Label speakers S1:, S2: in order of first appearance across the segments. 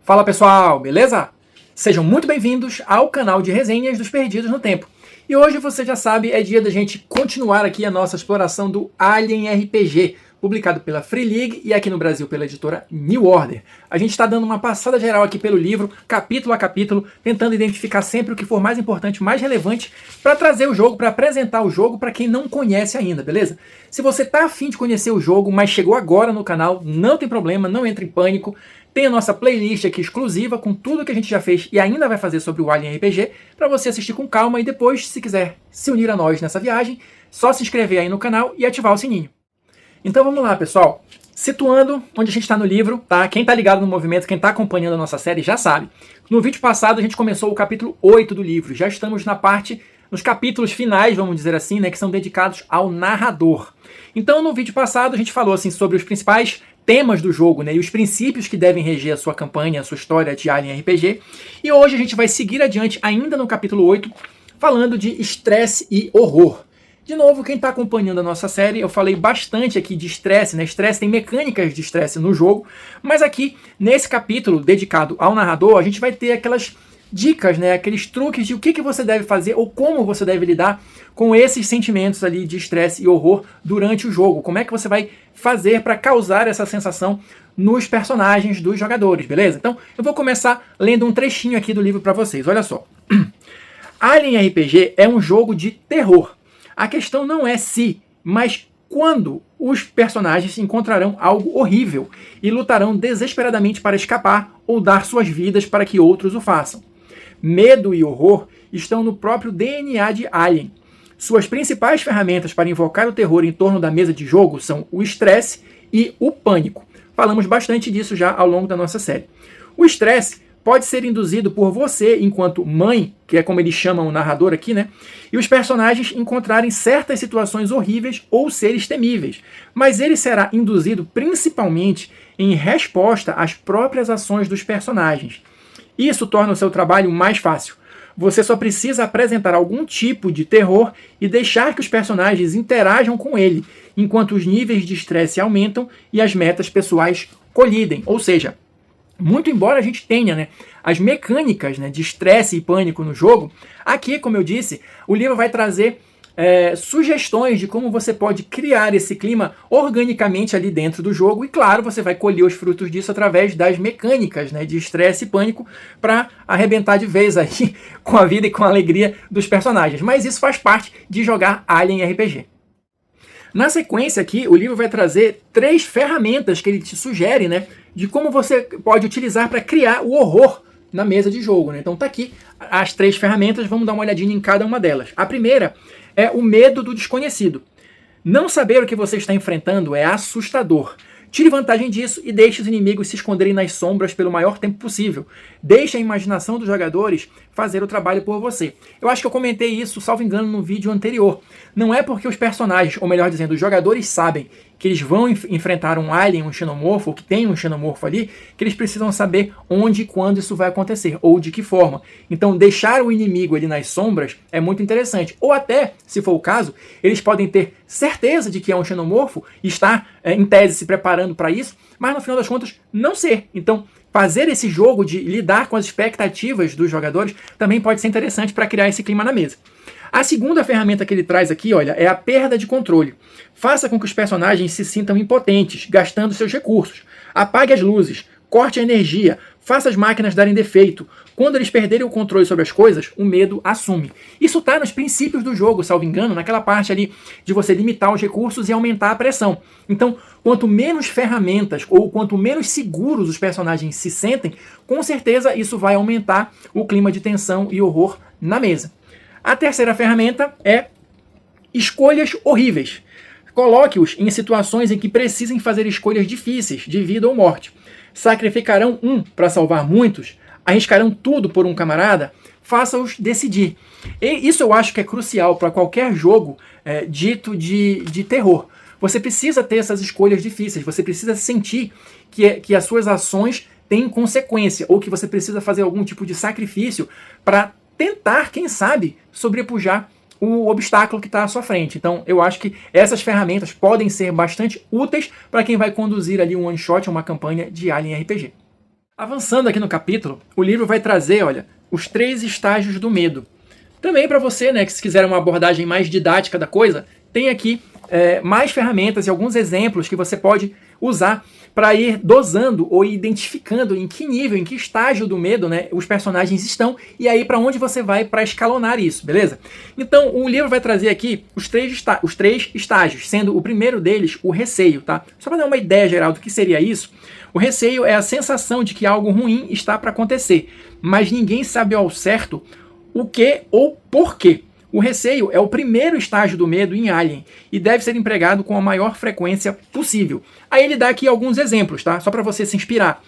S1: Fala pessoal, beleza? Sejam muito bem-vindos ao canal de resenhas dos Perdidos no Tempo. E hoje, você já sabe, é dia da gente continuar aqui a nossa exploração do Alien RPG, publicado pela Free League e aqui no Brasil pela editora New Order. A gente está dando uma passada geral aqui pelo livro, capítulo a capítulo, tentando identificar sempre o que for mais importante, mais relevante, para trazer o jogo, para apresentar o jogo para quem não conhece ainda, beleza? Se você está afim de conhecer o jogo, mas chegou agora no canal, não tem problema, não entre em pânico. Tem a nossa playlist aqui exclusiva com tudo que a gente já fez e ainda vai fazer sobre o Alien RPG, para você assistir com calma e depois, se quiser se unir a nós nessa viagem, só se inscrever aí no canal e ativar o sininho. Então vamos lá, pessoal. Situando onde a gente está no livro, tá? Quem está ligado no movimento, quem está acompanhando a nossa série já sabe. No vídeo passado a gente começou o capítulo 8 do livro. Já estamos nos capítulos finais, vamos dizer assim, né, que são dedicados ao narrador. Então no vídeo passado a gente falou assim sobre os principais temas do jogo, né, e os princípios que devem reger a sua campanha, a sua história de Alien RPG. E hoje a gente vai seguir adiante, ainda no capítulo 8, falando de estresse e horror. De novo, quem está acompanhando a nossa série, eu falei bastante aqui de estresse, né? Estresse, tem mecânicas de estresse no jogo, mas aqui, nesse capítulo dedicado ao narrador, a gente vai ter aquelas dicas, né? Aqueles truques de o que você deve fazer ou como você deve lidar com esses sentimentos ali de estresse e horror durante o jogo. Como é que você vai fazer para causar essa sensação nos personagens dos jogadores, beleza? Então, eu vou começar lendo um trechinho aqui do livro para vocês, olha só. Alien RPG é um jogo de terror. A questão não é se, mas quando os personagens encontrarão algo horrível e lutarão desesperadamente para escapar ou dar suas vidas para que outros o façam. Medo e horror estão no próprio DNA de Alien. Suas principais ferramentas para invocar o terror em torno da mesa de jogo são o estresse e o pânico. Falamos bastante disso já ao longo da nossa série. O estresse pode ser induzido por você enquanto mãe, que é como eles chamam o narrador aqui, né? E os personagens encontrarem certas situações horríveis ou seres temíveis. Mas ele será induzido principalmente em resposta às próprias ações dos personagens. Isso torna o seu trabalho mais fácil. Você só precisa apresentar algum tipo de terror e deixar que os personagens interajam com ele, enquanto os níveis de estresse aumentam e as metas pessoais colidem. Ou seja, muito embora a gente tenha, né, as mecânicas, né, de estresse e pânico no jogo, aqui, como eu disse, o livro vai trazer sugestões de como você pode criar esse clima organicamente ali dentro do jogo e, claro, você vai colher os frutos disso através das mecânicas, né, de estresse e pânico para arrebentar de vez aí com a vida e com a alegria dos personagens. Mas isso faz parte de jogar Alien RPG. Na sequência aqui, o livro vai trazer 3 ferramentas que ele te sugere, né, de como você pode utilizar para criar o horror na mesa de jogo, né? Então tá aqui as 3 ferramentas, vamos dar uma olhadinha em cada uma delas. A primeira é o medo do desconhecido. Não saber o que você está enfrentando é assustador. Tire vantagem disso e deixe os inimigos se esconderem nas sombras pelo maior tempo possível. Deixe a imaginação dos jogadores fazer o trabalho por você. Eu acho que eu comentei isso, salvo engano, no vídeo anterior. Não é porque os personagens, ou melhor dizendo, os jogadores sabem que eles vão enfrentar um alien, um xenomorfo, ou que tem um xenomorfo ali, que eles precisam saber onde e quando isso vai acontecer, ou de que forma. Então, deixar o inimigo ali nas sombras é muito interessante. Ou até, se for o caso, eles podem ter certeza de que é um xenomorfo e estar, em tese, se preparando para isso, mas no final das contas, não ser. Então, fazer esse jogo de lidar com as expectativas dos jogadores também pode ser interessante para criar esse clima na mesa. A segunda ferramenta que ele traz aqui, olha, é a perda de controle. Faça com que os personagens se sintam impotentes, gastando seus recursos. Apague as luzes, corte a energia, faça as máquinas darem defeito. Quando eles perderem o controle sobre as coisas, o medo assume. Isso está nos princípios do jogo, salvo engano, naquela parte ali de você limitar os recursos e aumentar a pressão. Então, quanto menos ferramentas ou quanto menos seguros os personagens se sentem, com certeza isso vai aumentar o clima de tensão e horror na mesa. A terceira ferramenta é escolhas horríveis. Coloque-os em situações em que precisem fazer escolhas difíceis, de vida ou morte. Sacrificarão um para salvar muitos? Arriscarão tudo por um camarada? Faça-os decidir. E isso eu acho que é crucial para qualquer jogo dito de terror. Você precisa ter essas escolhas difíceis, você precisa sentir que as suas ações têm consequência, ou que você precisa fazer algum tipo de sacrifício para tentar, quem sabe, sobrepujar o obstáculo que está à sua frente. Então, eu acho que essas ferramentas podem ser bastante úteis para quem vai conduzir ali um one-shot, uma campanha de Alien RPG. Avançando aqui no capítulo, o livro vai trazer, olha, os 3 estágios do medo. Também para você, né, que se quiser uma abordagem mais didática da coisa, tem aqui mais ferramentas e alguns exemplos que você pode usar para ir dosando ou identificando em que nível, em que estágio do medo, né, os personagens estão e aí para onde você vai para escalonar isso, beleza? Então o livro vai trazer aqui os 3 estágios, sendo o primeiro deles o receio, tá? Só para dar uma ideia geral do que seria isso, o receio é a sensação de que algo ruim está para acontecer, mas ninguém sabe ao certo o que ou por quê. O receio é o primeiro estágio do medo em Alien e deve ser empregado com a maior frequência possível. Aí ele dá aqui alguns exemplos, tá? Só para você se inspirar.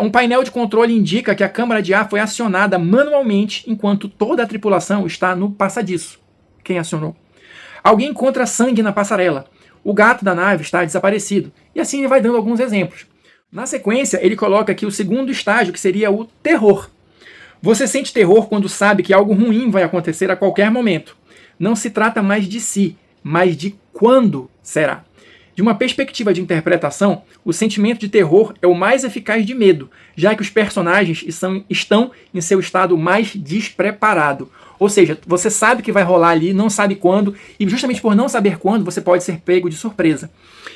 S1: Um painel de controle indica que a câmara de ar foi acionada manualmente enquanto toda a tripulação está no passadiço. Quem acionou? Alguém encontra sangue na passarela. O gato da nave está desaparecido. E assim ele vai dando alguns exemplos. Na sequência, ele coloca aqui o segundo estágio, que seria o terror. Você sente terror quando sabe que algo ruim vai acontecer a qualquer momento. Não se trata mais de si, mas de quando será. De uma perspectiva de interpretação, o sentimento de terror é o mais eficaz de medo, já que os personagens estão em seu estado mais despreparado. Ou seja, você sabe que vai rolar ali, não sabe quando, e justamente por não saber quando, você pode ser pego de surpresa.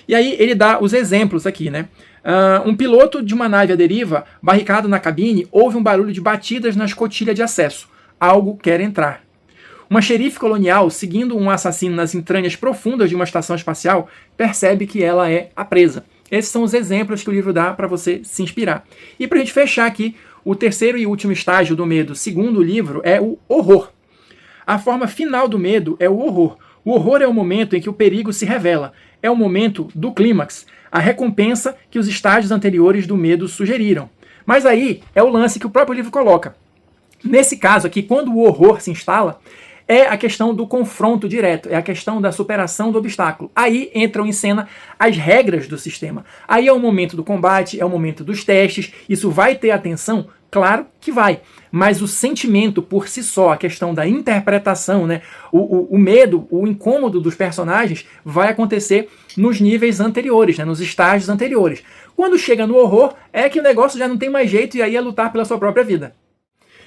S1: E aí ele dá os exemplos aqui, né? Um piloto de uma nave à deriva, barricado na cabine, ouve um barulho de batidas na escotilha de acesso. Algo quer entrar. Uma xerife colonial, seguindo um assassino nas entranhas profundas de uma estação espacial, percebe que ela é a presa. Esses são os exemplos que o livro dá para você se inspirar. E para a gente fechar aqui, o terceiro e último estágio do medo, segundo o livro, é o horror. A forma final do medo é o horror. O horror é o momento em que o perigo se revela. É o momento do clímax, a recompensa que os estágios anteriores do medo sugeriram. Mas aí é o lance que o próprio livro coloca. Nesse caso aqui, quando o horror se instala, é a questão do confronto direto, é a questão da superação do obstáculo. Aí entram em cena as regras do sistema. Aí é o momento do combate, é o momento dos testes, isso vai ter atenção? Claro que vai, mas o sentimento por si só, a questão da interpretação, né, o medo, o incômodo dos personagens vai acontecer nos níveis anteriores, né, nos estágios anteriores. Quando chega no horror, é que o negócio já não tem mais jeito e aí é lutar pela sua própria vida.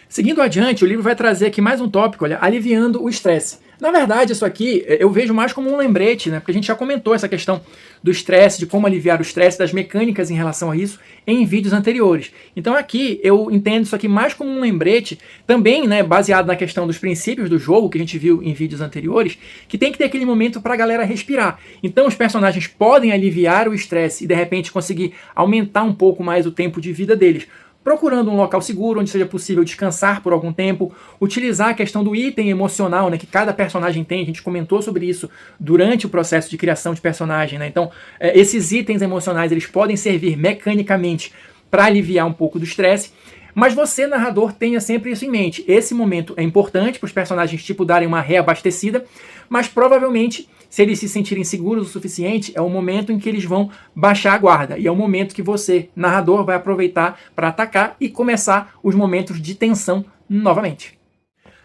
S1: Seguindo adiante, o livro vai trazer aqui mais um tópico, olha, aliviando o estresse. Na verdade, isso aqui eu vejo mais como um lembrete, né? Porque a gente já comentou essa questão do estresse, de como aliviar o estresse, das mecânicas em relação a isso em vídeos anteriores. Então aqui eu entendo isso aqui mais como um lembrete, também, né, baseado na questão dos princípios do jogo que a gente viu em vídeos anteriores, que tem que ter aquele momento para a galera respirar. Então os personagens podem aliviar o estresse e de repente conseguir aumentar um pouco mais o tempo de vida deles, procurando um local seguro, onde seja possível descansar por algum tempo, utilizar a questão do item emocional, né, que cada personagem tem, a gente comentou sobre isso durante o processo de criação de personagem, né? Então, esses itens emocionais, eles podem servir mecanicamente para aliviar um pouco do estresse, mas você, narrador, tenha sempre isso em mente. Esse momento é importante para os personagens tipo darem uma reabastecida, mas provavelmente, se eles se sentirem seguros o suficiente, é o momento em que eles vão baixar a guarda. E é o momento que você, narrador, vai aproveitar para atacar e começar os momentos de tensão novamente.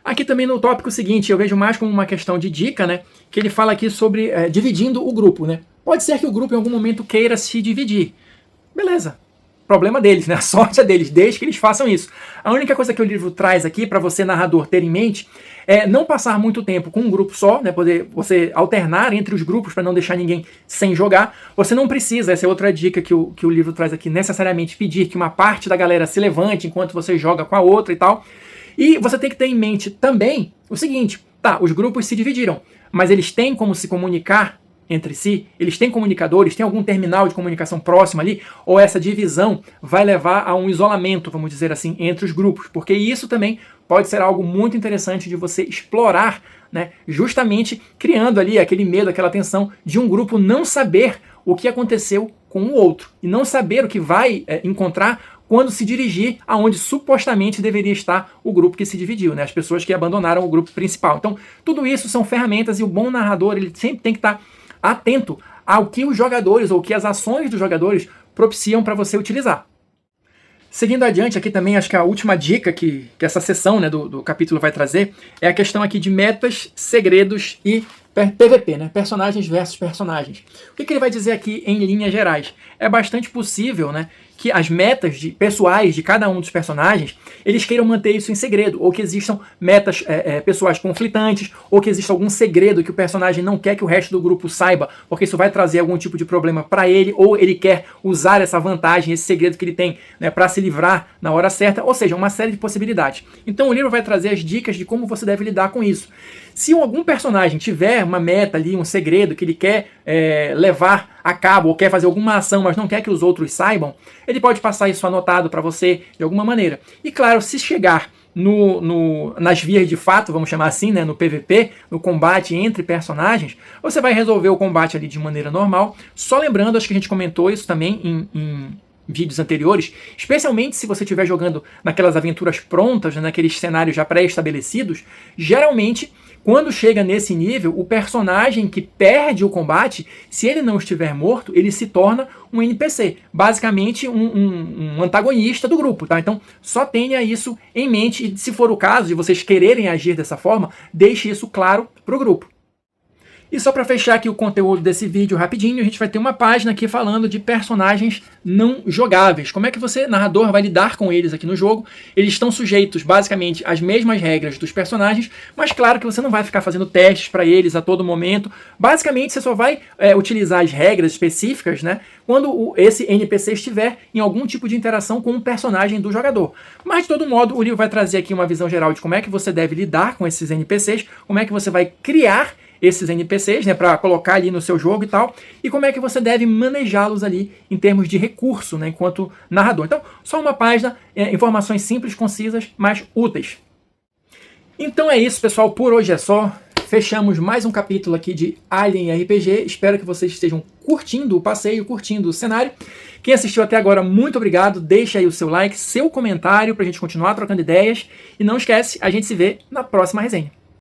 S1: Aqui também no tópico seguinte, eu vejo mais como uma questão de dica, né? Que ele fala aqui sobre dividindo o grupo, né? Pode ser que o grupo em algum momento queira se dividir. Beleza. Problema deles, né? A sorte é deles, desde que eles façam isso. A única coisa que o livro traz aqui para você, narrador, ter em mente é não passar muito tempo com um grupo só, né? Poder você alternar entre os grupos para não deixar ninguém sem jogar. Você não precisa, essa é outra dica que o livro traz aqui, necessariamente pedir que uma parte da galera se levante enquanto você joga com a outra e tal. E você tem que ter em mente também o seguinte, tá, os grupos se dividiram, mas eles têm como se comunicar entre si? Eles têm comunicadores? Tem algum terminal de comunicação próximo ali? Ou essa divisão vai levar a um isolamento, vamos dizer assim, entre os grupos? Porque isso também pode ser algo muito interessante de você explorar, né? Justamente criando ali aquele medo, aquela tensão de um grupo não saber o que aconteceu com o outro e não saber o que vai encontrar quando se dirigir aonde supostamente deveria estar o grupo que se dividiu, né? As pessoas que abandonaram o grupo principal. Então, tudo isso são ferramentas e o bom narrador, ele sempre tem que estar atento ao que os jogadores ou que as ações dos jogadores propiciam para você utilizar. Seguindo adiante, aqui também acho que a última dica que essa sessão, né, do capítulo vai trazer é a questão aqui de metas, segredos e PVP, né? Personagens versus personagens. O que ele vai dizer aqui em linhas gerais? É bastante possível, né, que as metas pessoais de cada um dos personagens, eles queiram manter isso em segredo, ou que existam metas pessoais conflitantes, ou que exista algum segredo que o personagem não quer que o resto do grupo saiba, porque isso vai trazer algum tipo de problema para ele, ou ele quer usar essa vantagem, esse segredo que ele tem, né, para se livrar na hora certa, ou seja, uma série de possibilidades. Então o livro vai trazer as dicas de como você deve lidar com isso. Se algum personagem tiver uma meta ali, um segredo que ele quer levar a cabo, ou quer fazer alguma ação, mas não quer que os outros saibam, ele pode passar isso anotado para você de alguma maneira. E claro, se chegar nas vias de fato, vamos chamar assim, né, no PVP, no combate entre personagens, você vai resolver o combate ali de maneira normal. Só lembrando, acho que a gente comentou isso também em vídeos anteriores, especialmente se você estiver jogando naquelas aventuras prontas, né, naqueles cenários já pré-estabelecidos, geralmente, quando chega nesse nível, o personagem que perde o combate, se ele não estiver morto, ele se torna um NPC, basicamente um antagonista do grupo, tá? Então, só tenha isso em mente e, se for o caso de vocês quererem agir dessa forma, deixe isso claro para o grupo. E só para fechar aqui o conteúdo desse vídeo rapidinho, a gente vai ter uma página aqui falando de personagens não jogáveis. Como é que você, narrador, vai lidar com eles aqui no jogo? Eles estão sujeitos, basicamente, às mesmas regras dos personagens, mas claro que você não vai ficar fazendo testes para eles a todo momento. Basicamente, você só vai utilizar as regras específicas, né, quando esse NPC estiver em algum tipo de interação com um personagem do jogador. Mas, de todo modo, o livro vai trazer aqui uma visão geral de como é que você deve lidar com esses NPCs, como é que você vai criar esses NPCs, né, para colocar ali no seu jogo e tal, e como é que você deve manejá-los ali em termos de recurso, né, enquanto narrador. Então, só uma página, informações simples, concisas, mas úteis. Então é isso, pessoal, por hoje é só. Fechamos mais um capítulo aqui de Alien RPG. Espero que vocês estejam curtindo o passeio, curtindo o cenário. Quem assistiu até agora, muito obrigado. Deixa aí o seu like, seu comentário, para a gente continuar trocando ideias. E não esquece, a gente se vê na próxima resenha.